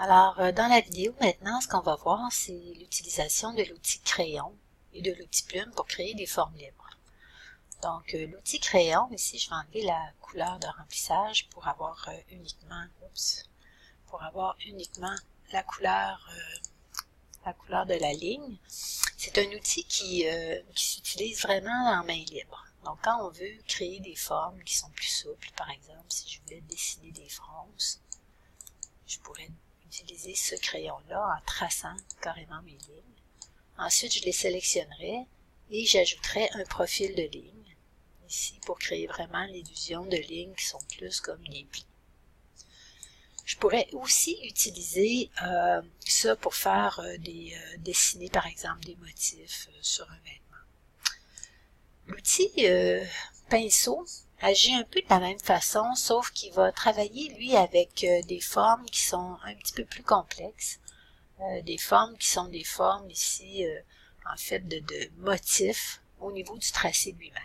Alors, dans la vidéo maintenant, ce qu'on va voir, c'est l'utilisation de l'outil crayon et de l'outil plume pour créer des formes libres. Donc, l'outil crayon, ici, je vais enlever la couleur de remplissage pour avoir uniquement la couleur de la ligne. C'est un outil qui s'utilise vraiment en main libre. Donc, quand on veut créer des formes qui sont plus souples, par exemple, si je voulais dessiner des fronces, je pourrais utiliser ce crayon-là en traçant carrément mes lignes. Ensuite, je les sélectionnerai et j'ajouterai un profil de ligne ici pour créer vraiment l'illusion de lignes qui sont plus comme des plis. Je pourrais aussi utiliser ça pour faire dessiner par exemple des motifs sur un vêtement. L'outil pinceau agit un peu de la même façon, sauf qu'il va travailler, lui, avec des formes qui sont un petit peu plus complexes. Des formes qui sont des formes ici, en fait, de motifs au niveau du tracé lui-même.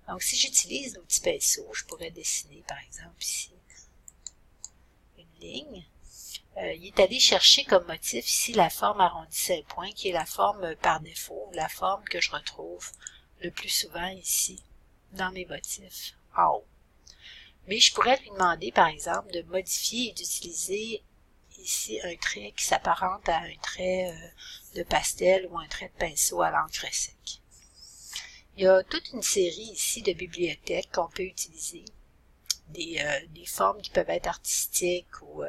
Donc, si j'utilise l'outil pinceau, je pourrais dessiner, par exemple, ici, une ligne. Il est allé chercher comme motif ici la forme arrondie 5 points, qui est la forme par défaut, la forme que je retrouve le plus souvent ici, dans mes motifs, en haut. Mais je pourrais lui demander, par exemple, de modifier et d'utiliser ici un trait qui s'apparente à un trait de pastel ou un trait de pinceau à l'encre sec. Il y a toute une série ici de bibliothèques qu'on peut utiliser, des formes qui peuvent être artistiques ou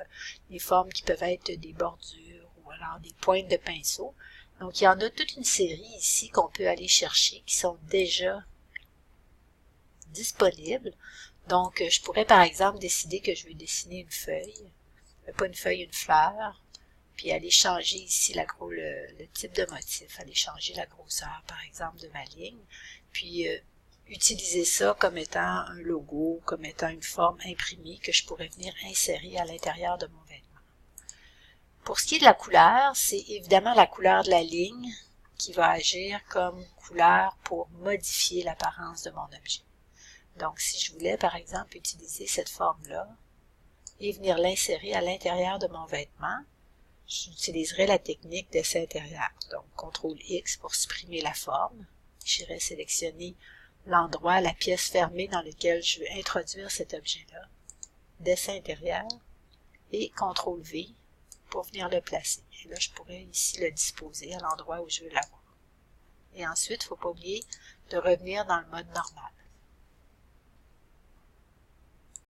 des formes qui peuvent être des bordures ou alors des pointes de pinceau. Donc, il y en a toute une série ici qu'on peut aller chercher qui sont déjà disponibles. Donc, je pourrais par exemple décider que je veux dessiner une feuille, pas une feuille, une fleur, puis aller changer ici le type de motif, aller changer la grosseur par exemple de ma ligne, puis utiliser ça comme étant un logo, comme étant une forme imprimée que je pourrais venir insérer à l'intérieur de mon vêtement. Pour ce qui est de la couleur, c'est évidemment la couleur de la ligne qui va agir comme couleur pour modifier l'apparence de mon objet. Donc, si je voulais, par exemple, utiliser cette forme-là et venir l'insérer à l'intérieur de mon vêtement, j'utiliserai la technique dessin intérieur. Donc, CTRL-X pour supprimer la forme. J'irai sélectionner l'endroit, la pièce fermée dans laquelle je veux introduire cet objet-là. Dessin intérieur et CTRL-V pour venir le placer. Et là, je pourrais ici le disposer à l'endroit où je veux l'avoir. Et ensuite, il ne faut pas oublier de revenir dans le mode normal.